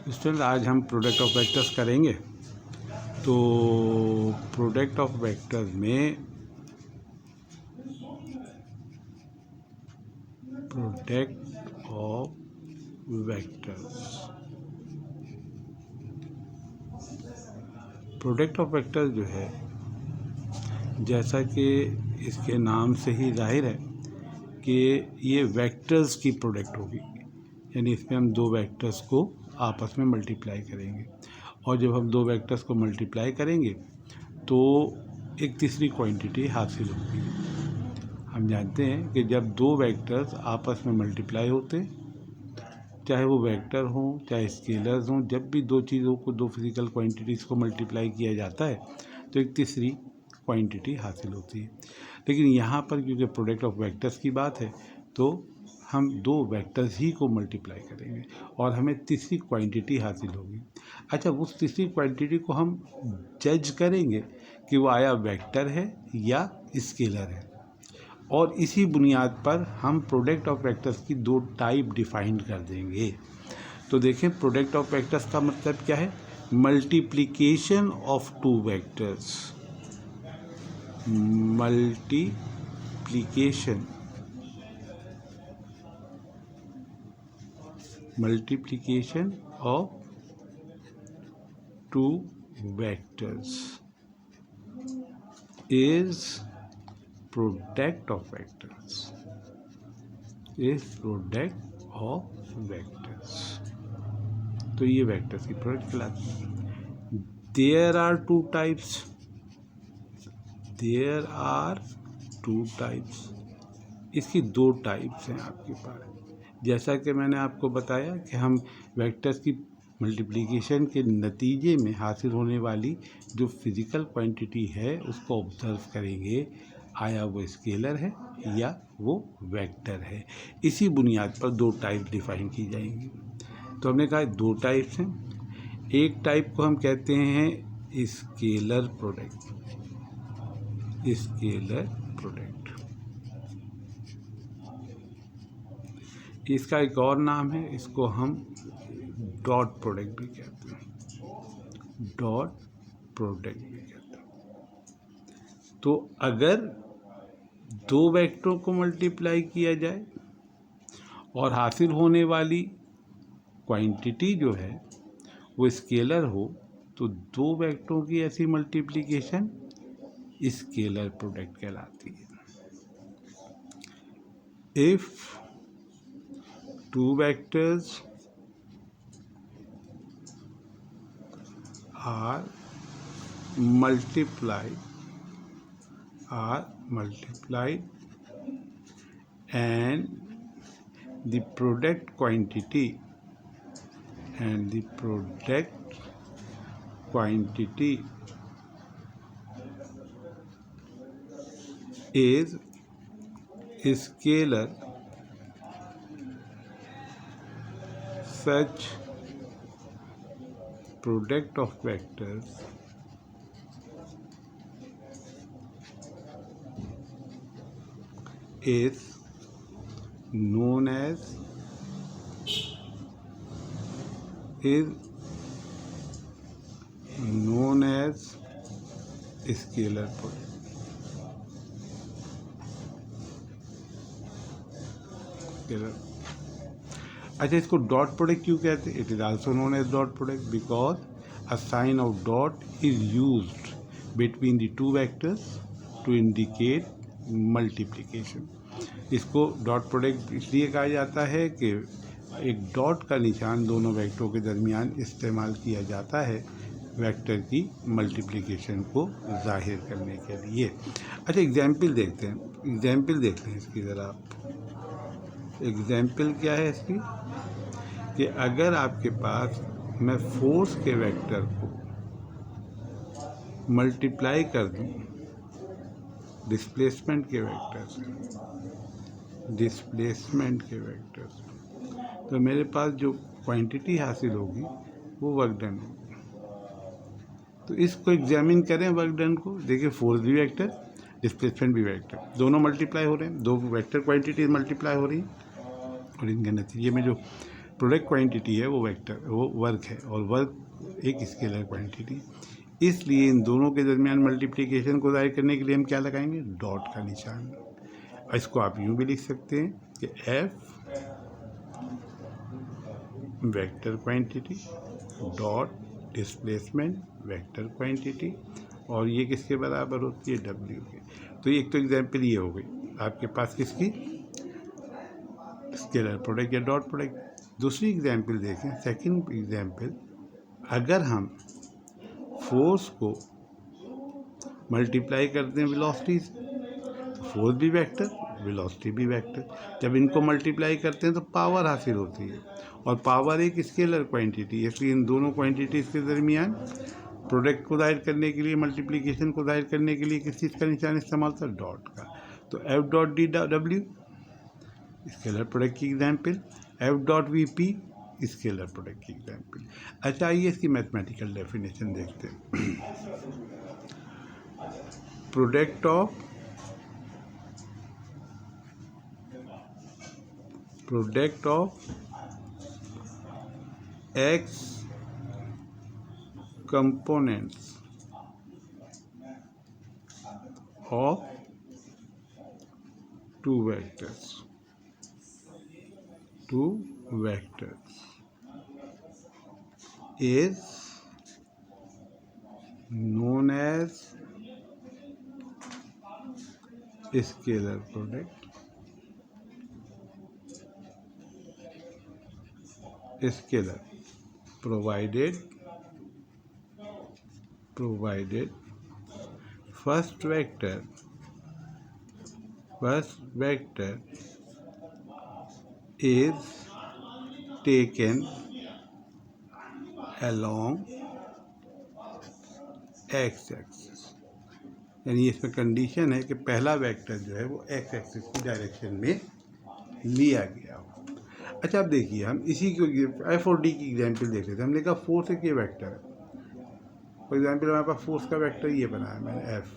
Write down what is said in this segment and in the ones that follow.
Student आज हम product of vectors करेंगे। तो प्रोडक्ट ऑफ वेक्टर्स में प्रोडक्ट ऑफ वेक्टर्स जो है, जैसा कि इसके नाम से ही जाहिर है कि ये वेक्टर्स की प्रोडक्ट होगी, यानी इसमें हम दो वेक्टर्स को आपस में मल्टीप्लाई करेंगे और जब हम दो वेक्टर्स को मल्टीप्लाई करेंगे तो एक तीसरी क्वांटिटी हासिल होगी। हम जानते हैं कि जब दो वेक्टर्स आपस में मल्टीप्लाई होते, चाहे वो वेक्टर हों चाहे स्केलर्स हों, जब भी दो चीज़ों को, दो फिजिकल क्वांटिटीज़ को मल्टीप्लाई किया जाता है तो एक तीसरी क्वांटिटी हासिल होती है। लेकिन यहाँ पर क्योंकि प्रोडक्ट ऑफ वेक्टर्स की बात है तो हम दो वेक्टर्स ही को मल्टीप्लाई करेंगे और हमें तीसरी क्वांटिटी हासिल होगी। अच्छा, उस तीसरी क्वांटिटी को हम जज करेंगे कि वो आया वेक्टर है या स्केलर है, और इसी बुनियाद पर हम प्रोडक्ट ऑफ वेक्टर्स की दो टाइप डिफाइन कर देंगे। तो देखें, प्रोडक्ट ऑफ वेक्टर्स का मतलब क्या है? Multiplication of two vectors, multiplication of two vectors is product of vectors। तो ये वेक्टर्स की प्रोडक्ट कहलाती है। देयर आर टू टाइप्स, इसकी दो टाइप्स हैं आपके पास। जैसा कि मैंने आपको बताया कि हम वेक्टर्स की मल्टीप्लिकेशन के नतीजे में हासिल होने वाली जो फिज़िकल क्वांटिटी है उसको ऑब्जर्व करेंगे, आया वो स्केलर है या वो वेक्टर है। इसी बुनियाद पर दो टाइप डिफाइन की जाएंगी। तो हमने कहा दो टाइप्स हैं। एक टाइप को हम कहते हैं स्केलर प्रोडक्ट। इसका एक और नाम है, इसको हम डॉट प्रोडक्ट भी कहते हैं। तो अगर दो वेक्टरों को मल्टीप्लाई किया जाए और हासिल होने वाली क्वांटिटी जो है वो स्केलर हो तो दो वेक्टरों की ऐसी मल्टीप्लिकेशन स्केलर प्रोडक्ट कहलाती है। If two vectors are multiplied and the product quantity is scalar, such product of vectors is known as scalar product। अच्छा, इसको डॉट प्रोडक्ट क्यों कहते हैं? It is also known as dot product because a sign of dot is used between the two vectors to indicate multiplication. इसको dot product इसलिए कहा जाता है कि एक डॉट का निशान दोनों वेक्टरों के दरमियान इस्तेमाल किया जाता है वेक्टर की मल्टीप्लिकेशन को जाहिर करने के लिए। अच्छा, एग्जाम्पल देखते हैं इसकी ज़रा आप। एग्जाम्पल क्या है इसकी कि अगर आपके पास मैं फोर्स के वेक्टर को मल्टीप्लाई कर दूं डिस्प्लेसमेंट के वेक्टर से, तो मेरे पास जो क्वांटिटी हासिल होगी वो वर्क डन होगी। तो इसको एग्जामिन करें वर्क डन को। देखिए, फोर्स भी वेक्टर, डिस्प्लेसमेंट भी वेक्टर, दोनों मल्टीप्लाई हो रहे हैं, दो वेक्टर क्वांटिटीज मल्टीप्लाई हो रही हैं और इनके नतीजे में जो प्रोडक्ट क्वांटिटी है वो वेक्टर, वो वर्क है, और वर्क एक स्केलर क्वांटिटी। इसलिए इन दोनों के दरमियान मल्टीप्लिकेशन को जाहिर करने के लिए हम क्या लगाएंगे, डॉट का निशान। और इसको आप यूँ भी लिख सकते हैं कि F vector quantity dot displacement vector quantity, और ये किसके बराबर होती है, डब्ल्यू के। तो एक तो एग्जाम्पल ये हो गई आपके पास किसकी, स्केलर प्रोडक्ट या डॉट प्रोडक्ट। दूसरी एग्जाम्पल देखें, सेकंड एग्जाम्पल, अगर हम फोर्स को मल्टीप्लाई करते हैं वेलोसिटी से, तो फोर्स भी वेक्टर, वेलोसिटी भी वेक्टर। जब इनको मल्टीप्लाई करते हैं तो पावर हासिल होती है, और पावर एक स्केलर क्वांटिटी, इसलिए इन दोनों क्वांटिटीज़ के दरमियान प्रोडक्ट को जाहिर करने के लिए, मल्टीप्लिकेशन को जाहिर करने के लिए किस चीज़ का निशान इस्तेमाल था, डॉट का। तो F dot d W scalar product की example, F dot V P scalar product की एग्जाम्पल। अच्छा, आइए इसकी मैथमेटिकल डेफिनेशन देखते हैं। Product of X components of two vectors is known as scalar product, scalar, provided first vector is taken along x axis. यानी इसमें condition है कि पहला वेक्टर जो है वो एक्स एक्सिस की डायरेक्शन में लिया गया हो। अच्छा, अब देखिए हम इसी को एफ और डी की एग्जाम्पल देख लेते हैं। हमने कहा फोर्स एक ये वेक्टर है, फॉर एग्जाम्पल हमारे पास फोर्स का वेक्टर ये बनाया मैंने एफ,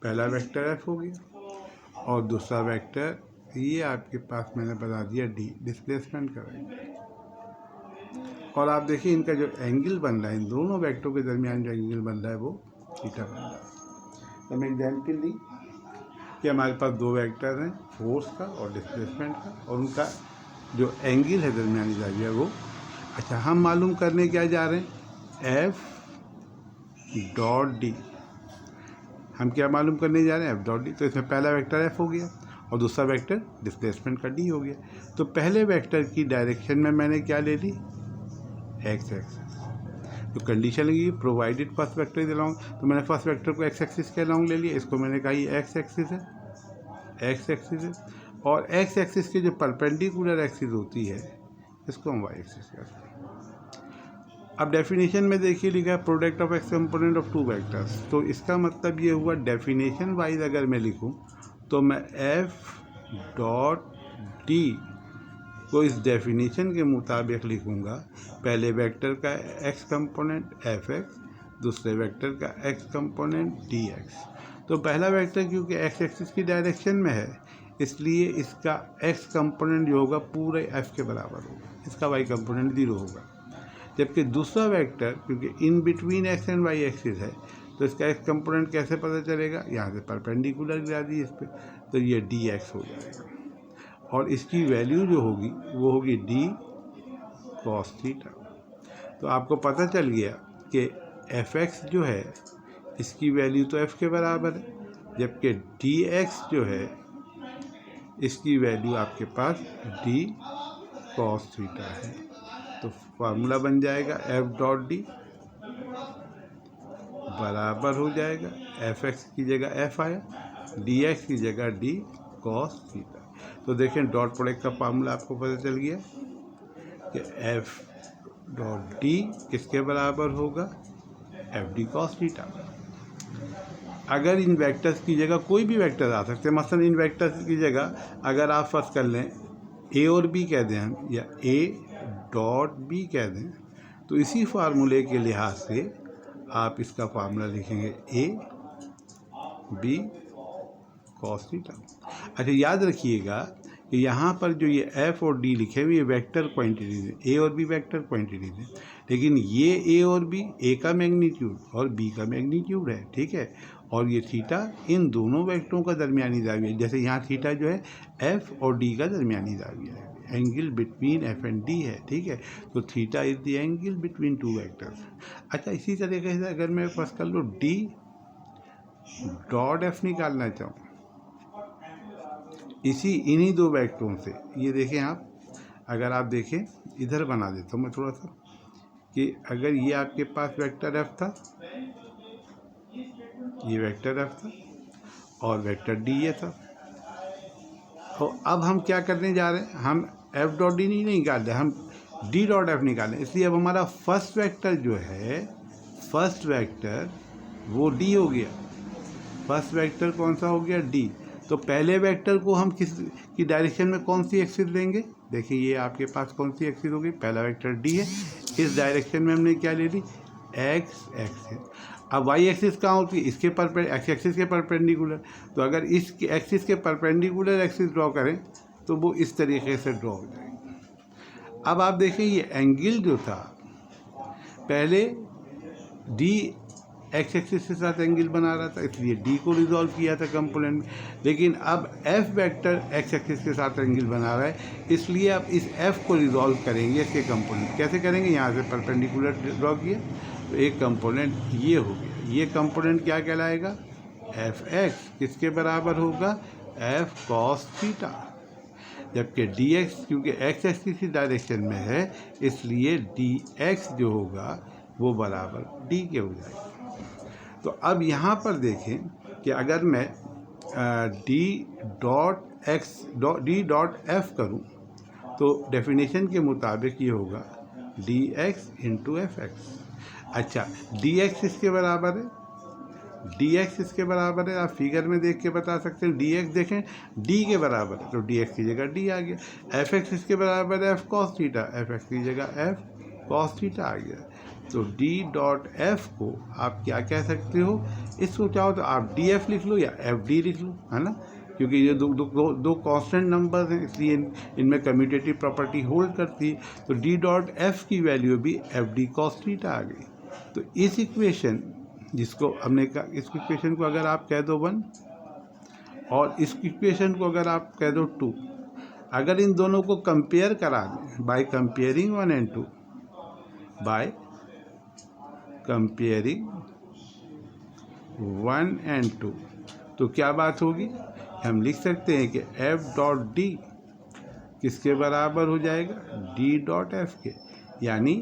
पहला वेक्टर एफ हो गया, और दूसरा वेक्टर ये आपके पास मैंने बता दिया डी, डिस्प्लेसमेंट का वेक्टर। और आप देखिए इनका जो एंगल बन रहा है, इन दोनों वेक्टरों के दरमियान जो एंगल बन रहा है वो थीटा बन रहा है। तो मैं एग्जाम्पल दी कि हमारे पास दो वेक्टर हैं, फोर्स का और डिस्प्लेसमेंट का, और उनका जो एंगल है दरमियानी जाविया वो। अच्छा, हम मालूम करने क्या जा रहे हैं, एफ डॉट डी। हम क्या मालूम करने जा रहे हैं, एफ डॉट डी। तो इसमें पहला वेक्टर एफ हो गया और दूसरा वेक्टर डिस्प्लेसमेंट का डी हो गया। तो पहले वेक्टर की डायरेक्शन में मैंने क्या ले ली, एक्स एक्सिस। तो कंडीशन लगी provided first vector is along, तो मैंने फर्स्ट वेक्टर को एक्स एक्सिस के अलोंग ले लिया। इसको मैंने कहा ये एक्स एक्सिस है, एक्स एक्सिस है, और एक्स एक्सिस की जो परपेंडिकुलर एक्सिस होती है इसको हम वाई एक्सिस कहते हैं। अब डेफिनेशन में देखिए लिखा है product of x component of two vectors. तो इसका मतलब ये हुआ डेफिनेशन वाइज अगर मैं लिखूं तो मैं एफ डॉट डी को इस डेफिनेशन के मुताबिक लिखूंगा। पहले वेक्टर का एक्स कंपोनेंट एफ एक्स, दूसरे वेक्टर का एक्स कंपोनेंट डी एक्स। तो पहला वेक्टर क्योंकि एक्स एक्सिस की डायरेक्शन में है इसलिए इसका एक्स कंपोनेंट जो होगा पूरे एफ के बराबर होगा, इसका वाई कंपोनेंट 0 होगा। जबकि दूसरा वेक्टर क्योंकि in between x and y axis है तो इसका एक्स कंपोनेंट कैसे पता चलेगा, यहाँ से परपेंडिकुलर गिरा दी इस पर, तो ये डी एक्स हो जाएगा। और इसकी वैल्यू जो होगी वो होगी डी कॉस थीटा। तो आपको पता चल गया कि एफ एक्स जो है इसकी वैल्यू तो एफ के बराबर है, जबकि डी एक्स जो है इसकी वैल्यू आपके पास डी कॉस थीटा है। तो फार्मूला बन जाएगा एफ डॉट डी बराबर हो जाएगा, एफ एक्स की जगह एफ आया, डी एक्स की जगह डी कॉस थीटा। तो देखें डॉट प्रोडक्ट का फार्मूला आपको पता चल गया कि एफ डॉट डी किसके बराबर होगा, एफ डी कॉस थीटा। अगर इन वेक्टर्स की जगह कोई भी वेक्टर आ सकते हैं, मसलन इन वेक्टर्स की जगह अगर आप फर्स्ट कर लें ए और बी कह दें हम, या ए डॉट बी कह दें, तो इसी फार्मूले के लिहाज से आप इसका फार्मूला लिखेंगे ए बी कॉस थीटा। अच्छा, याद रखिएगा कि यहाँ पर जो ये एफ और डी लिखे हुए ये वेक्टर क्वांटिटीज हैं, ए और बी वेक्टर क्वांटिटीज हैं, लेकिन ये ए और बी, ए का मैग्नीट्यूड और बी का मैग्नीट्यूड है, ठीक है। और ये थीटा इन दोनों वेक्टरों का दरमियानी जाविया है, जैसे यहाँ थीटा जो है एफ और डी का दरमियानी जाविया है, angle between F and D है, ठीक है। तो theta is the angle between two vectors. अच्छा, इसी तरीके से अगर मैं पास कर लो डी डॉट एफ निकालना चाहूँ इन्हीं दो वेक्टरों से, ये देखें आप, अगर आप देखें इधर बना देता हूँ मैं थोड़ा सा, कि अगर ये आपके पास वेक्टर एफ था, ये वेक्टर एफ था और वेक्टर डी ये था, तो अब हम क्या करने जा रहे हैं, हम एफ डॉट डी नहीं निकाल रहे, हम डी डॉट एफ निकाल रहे हैं। इसलिए अब हमारा फर्स्ट वेक्टर जो है, फर्स्ट वेक्टर वो डी हो गया, फर्स्ट वेक्टर कौन सा हो गया, डी। तो पहले वेक्टर को हम किस की डायरेक्शन में कौन सी एक्सिस लेंगे, देखिए ये आपके पास कौन सी एक्सिस होगी, पहला वेक्टर डी है, इस डायरेक्शन में हमने क्या ले ली, एक्स एक्सिस। अब वाई एक्सिस कहाँ होती है, इसके एक्स एक्सिस के परपेंडिकुलर, तो अगर इस एक्सिस के परपेंडिकुलर एक्सिस ड्रॉ करें तो वो इस तरीके से ड्रॉ हो जाएगी। अब आप देखें ये एंगल जो था, पहले डी एक्स एक्सिस के साथ एंगल बना रहा था, इसलिए डी को रिजॉल्व किया था कंपोनेंट में, लेकिन अब एफ वेक्टर एक्स एक्सिस के साथ एंगल बना रहा है, इसलिए अब इस एफ को रिजॉल्व करेंगे इसके कंपोनेंट। कैसे करेंगे, यहाँ से परपेंडिकुलर ड्रॉ किया तो एक कंपोनेंट ये हो गया, ये कंपोनेंट क्या कहलाएगा, एफ एक्स, किसके बराबर होगा, एफ कॉस थीटा, जबकि डी एक्स क्योंकि एक्स एक्सिस की डायरेक्शन में है इसलिए डी एक्स जो होगा वो बराबर डी के हो जाएगा। तो अब यहाँ पर देखें कि अगर मैं डी डॉट एफ करूँ तो डेफिनेशन के मुताबिक ये होगा D x into F x. अच्छा, डी एक्स इसके बराबर है, डी एक्स इसके बराबर है, आप फिगर में देख के बता सकते हैं, डी एक्स देखें डी के बराबर है तो डी एक्स की जगह डी आ गया, एफ एक्स इसके बराबर है F cos theta, F x की जगह एफ कॉस थीटा आ गया। तो डी डॉट एफ को आप क्या कह सकते हो, इसको चाहो तो आप डी एफ लिख लो या एफ डी लिख लो, है ना, क्योंकि ये दो कांस्टेंट नंबर्स हैं इसलिए इनमें कम्यूटेटिव प्रॉपर्टी होल्ड करती है। तो डी डॉट एफ की वैल्यू भी एफ डी कॉस थीटा आ गई। तो इस इक्वेशन जिसको हमने कहा, इस इक्वेशन को अगर आप कह दो 1 और इस इक्वेशन को अगर आप कह दो 2, अगर इन दोनों को कंपेयर करा दें by comparing 1 and 2, by comparing 1 and 2, तो क्या बात होगी, हम लिख सकते हैं कि एफ डॉट डी किसके बराबर हो जाएगा, डी डॉट एफ के, यानी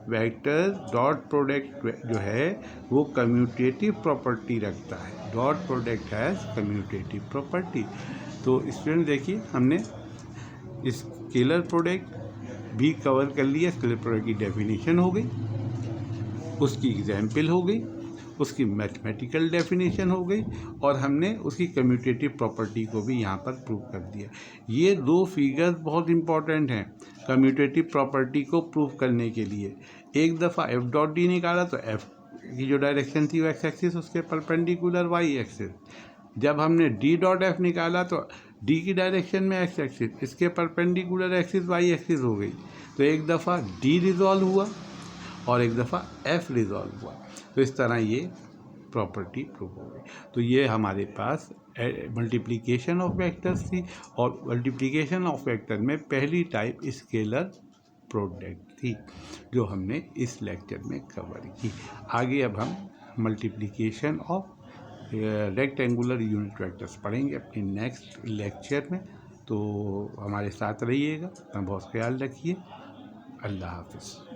वेक्टर डॉट प्रोडक्ट जो है वो कम्यूटेटिव प्रॉपर्टी रखता है, dot product has commutative property. तो स्टूडेंट देखिए हमने स्केलर प्रोडक्ट भी कवर कर लिया, स्केलर प्रोडक्ट की डेफिनेशन हो गई, उसकी एग्जाम्पल हो गई, उसकी मैथमेटिकल डेफिनेशन हो गई और हमने उसकी कम्यूटेटिव प्रॉपर्टी को भी यहाँ पर प्रूव कर दिया। ये दो फिगर्स बहुत इंपॉर्टेंट हैं कम्यूटेटिव प्रॉपर्टी को प्रूव करने के लिए। एक दफ़ा एफ डॉट डी निकाला तो एफ की जो डायरेक्शन थी वो एक्स एक्सिस, उसके परपेंडिकुलर वाई एक्सिस। जब हमने डी डॉट एफ निकाला तो डी की डायरेक्शन में एक्स एक्सिस, इसके परपेंडिकुलर एक्सिस वाई एक्सिस हो गई। तो एक दफ़ा डी रिजॉल्व हुआ और एक दफ़ा एफ रिजॉल्व हुआ, तो इस तरह ये प्रॉपर्टी प्रूव हो गई। तो ये हमारे पास मल्टीप्लिकेशन ऑफ वेक्टर्स थी और मल्टीप्लिकेशन ऑफ वेक्टर में पहली टाइप स्केलर प्रोडक्ट थी जो हमने इस लेक्चर में कवर की। आगे अब हम multiplication of rectangular unit vectors पढ़ेंगे अपने नेक्स्ट लेक्चर में। तो हमारे साथ रहिएगा, अपना बहुत ख्याल रखिए। अल्लाह हाफ़िज़।